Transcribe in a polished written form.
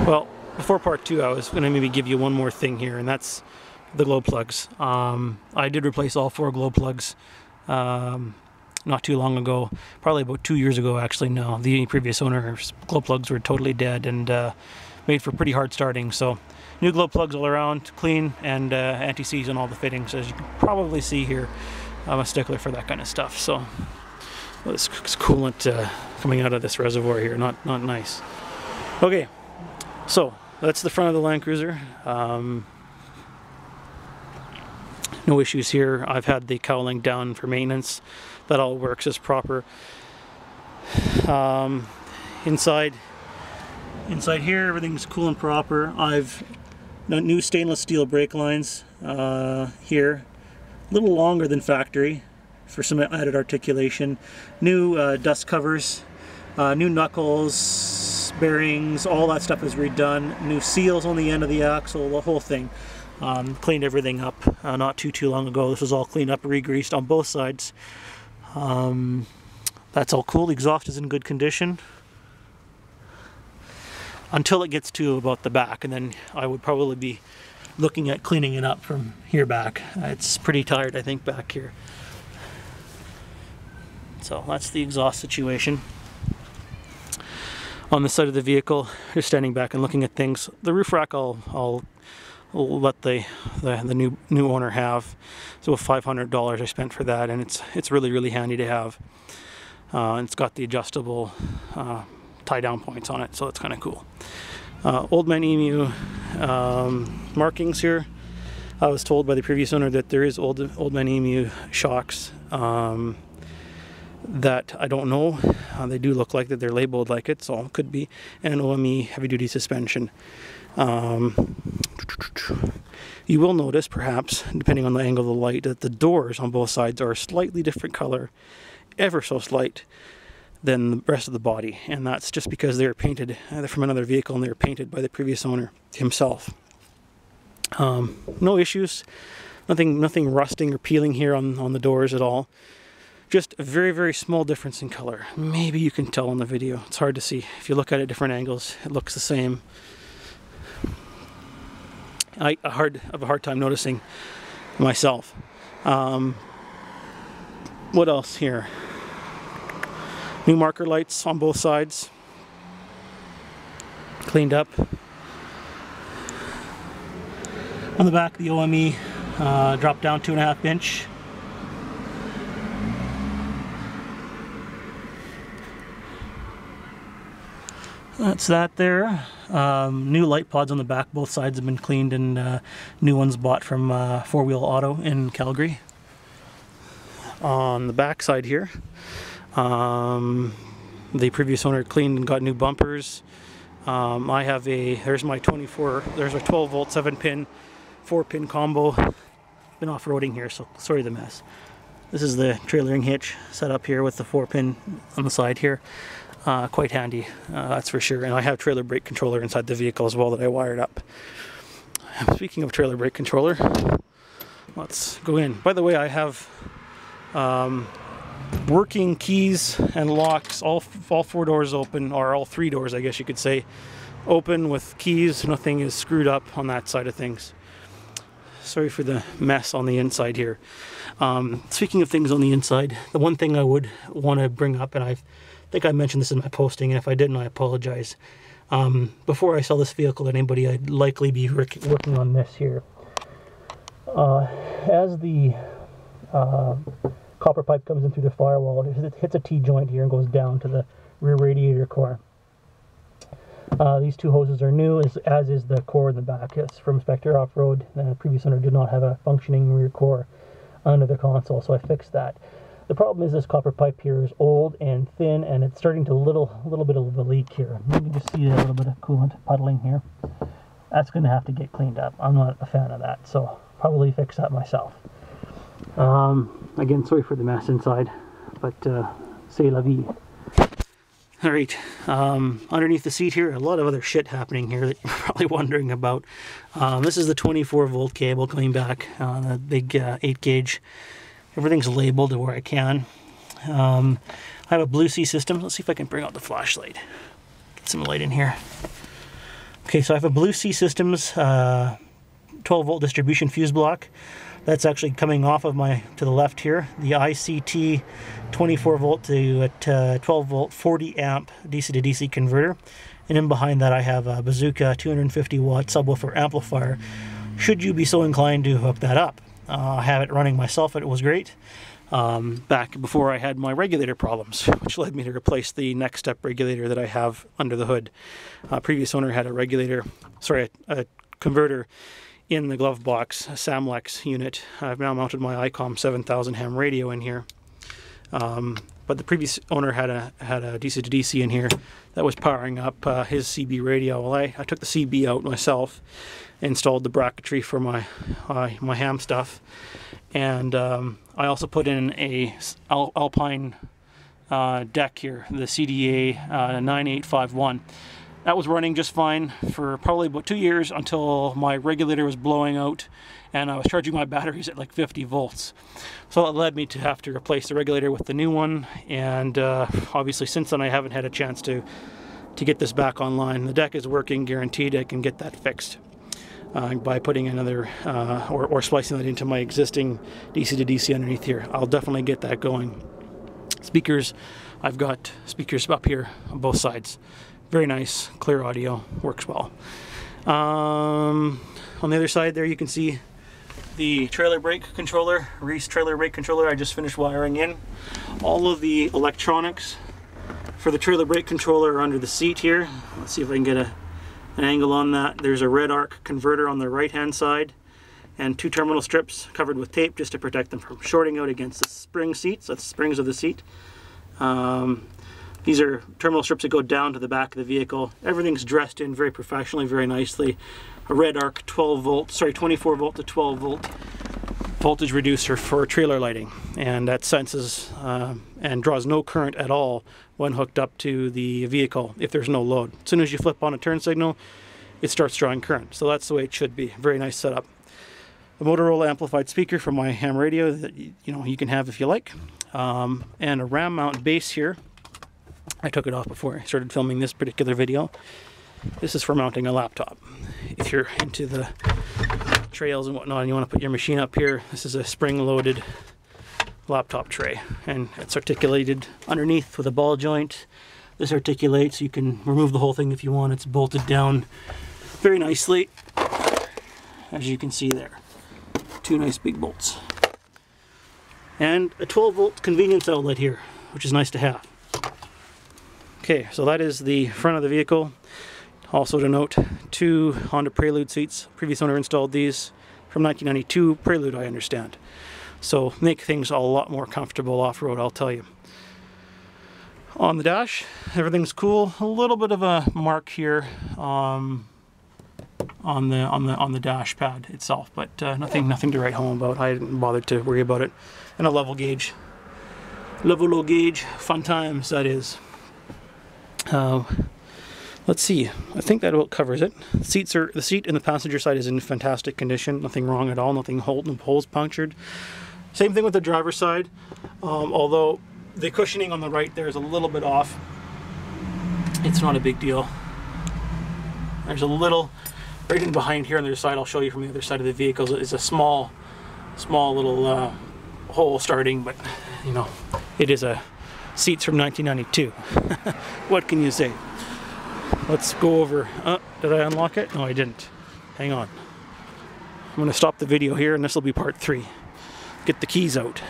Well, before part 2, I was going to maybe give you one more thing here, and that's the glow plugs. I did replace all 4 glow plugs not too long ago, probably about 2 years ago actually now. The previous owner's glow plugs were totally dead and made for pretty hard starting, so new glow plugs all around, clean, and anti-seize on all the fittings. As you can probably see here, I'm a stickler for that kind of stuff. So this coolant coming out of this reservoir here, not nice. Okay, so that's the front of the Land Cruiser. No issues here. I've had the cowling down for maintenance. That all works as proper. Inside here, everything's cool and proper. I've done new stainless steel brake lines here, a little longer than factory for some added articulation. New dust covers, new knuckles, bearings, all that stuff is redone. New seals on the end of the axle, the whole thing. Cleaned everything up not too long ago. This was all cleaned up, re-greased on both sides. That's all cool. The exhaust is in good condition until it gets to about the back, and then I would probably be looking at cleaning it up from here back. It's pretty tired, I think, back here. So that's the exhaust situation. On the side of the vehicle, just standing back and looking at things. The roof rack I'll let the new owner have. So $500 I spent for that, and it's really handy to have. It's got the adjustable tie down points on it, so it's kind of cool. Old Man Emu markings here. I was told by the previous owner that there is Old Man Emu shocks that I don't know. They do look like that, they're labeled like it, so it could be. And OME heavy duty suspension. You will notice, perhaps, depending on the angle of the light, that the doors on both sides are a slightly different color, ever so slight, than the rest of the body, and that's just because they were painted from another vehicle and they were painted by the previous owner himself. No issues, nothing rusting or peeling here on the doors at all. Just a very small difference in color. Maybe you can tell on the video. It's hard to see. If you look at it at different angles, it looks the same. I have a hard time noticing myself. What else here? New marker lights on both sides. Cleaned up. On the back, the OME dropped down 2.5 inch. That's that there. New light pods on the back. Both sides have been cleaned, and new ones bought from 4-Wheel Auto in Calgary. On the back side here, the previous owner cleaned and got new bumpers. I have there's my 12 volt 7-pin 4-pin combo. Been off-roading here, so sorry the mess. This is the trailering hitch set up here with the 4-pin on the side here. Quite handy, that's for sure. And I have trailer brake controller inside the vehicle as well that I wired up. Speaking of trailer brake controller, let's go in. By the way, I have working keys and locks, all 4 doors open, or all 3 doors I guess you could say, open with keys. Nothing is screwed up on that side of things. Sorry for the mess on the inside here. Speaking of things on the inside, the one thing I would want to bring up, and I think I mentioned this in my posting, and if I didn't, I apologize. Before I sell this vehicle to anybody, I'd likely be working on this here. As the copper pipe comes in through the firewall, it hits a T-joint here and goes down to the rear radiator core. These 2 hoses are new, as is the core in the back. It's from Spectre Off-Road. The previous owner did not have a functioning rear core under the console, so I fixed that. The problem is this copper pipe here is old and thin, and it's starting to little bit of a leak here. You can just see a little bit of coolant puddling here. That's going to have to get cleaned up. I'm not a fan of that, so probably fix that myself. Again, sorry for the mess inside, but c'est la vie. Alright, underneath the seat here, a lot of other shit happening here that you're probably wondering about. This is the 24 volt cable coming back on a big 8 gauge. Everything's labeled to where I can. I have a Blue Sea system. Let's see if I can bring out the flashlight. Get some light in here. Okay, so I have a Blue Sea Systems 12 volt distribution fuse block. That's actually coming off of to the left here, the ICT 24 volt to 12 volt 40 amp DC to DC converter. And then behind that I have a Bazooka 250 watt subwoofer amplifier, should you be so inclined to hook that up. I have it running myself, and it was great. Back before I had my regulator problems, which led me to replace the Next Step regulator that I have under the hood. Previous owner had a converter in the glove box, a Samlex unit. I've now mounted my ICOM 7000 ham radio in here. But the previous owner had a DC to DC in here that was powering up his CB radio. Well, I took the CB out myself, installed the bracketry for my ham stuff, and I also put in a Alpine deck here, the CDA 9851. That was running just fine for probably about 2 years until my regulator was blowing out and I was charging my batteries at like 50 volts. So it led me to have to replace the regulator with the new one, and obviously since then I haven't had a chance to get this back online. The deck is working, guaranteed I can get that fixed by putting another or splicing that into my existing DC to DC underneath here. I'll definitely get that going. Speakers, I've got speakers up here on both sides. Very nice, clear audio, works well. On the other side there you can see the trailer brake controller, Reese trailer brake controller. I just finished wiring in. All of the electronics for the trailer brake controller are under the seat here. Let's see if I can get an angle on that. There's a red arc converter on the right hand side and 2 terminal strips covered with tape just to protect them from shorting out against the spring seats. That's the springs of the seat. These are terminal strips that go down to the back of the vehicle. Everything's dressed in very professionally, very nicely. A red arc 24 volt to 12 volt voltage reducer for trailer lighting, and that senses and draws no current at all when hooked up to the vehicle if there's no load. As soon as you flip on a turn signal, it starts drawing current. So that's the way it should be. Very nice setup. A Motorola amplified speaker for my ham radio that you can have if you like, and a RAM mount base here. I took it off before I started filming this particular video. This is for mounting a laptop. If you're into the trails and whatnot and you want to put your machine up here, this is a spring-loaded laptop tray, and it's articulated underneath with a ball joint. This articulates, you can remove the whole thing if you want. It's bolted down very nicely, as you can see there. 2 nice big bolts. And a 12 volt convenience outlet here, which is nice to have. Okay, so that is the front of the vehicle. Also to note, 2 Honda Prelude seats. Previous owner installed these from 1992 Prelude, I understand. So make things a lot more comfortable off-road, I'll tell you. On the dash, everything's cool. A little bit of a mark here on the dash pad itself, but nothing to write home about. I didn't bother to worry about it. And a level gauge. Level gauge, fun times, that is. Let's see, I think that about covers it. The seat in the passenger side is in fantastic condition, nothing wrong at all, no holes punctured. Same thing with the driver's side, although the cushioning on the right there is a little bit off. It's not a big deal. There's a little, right in behind here on the other side, I'll show you from the other side of the vehicle, is a small little hole starting, but it is a seats from 1992. What can you say? Let's go over. Did I unlock it? No, I didn't. Hang on. I'm going to stop the video here, and this will be part 3. Get the keys out.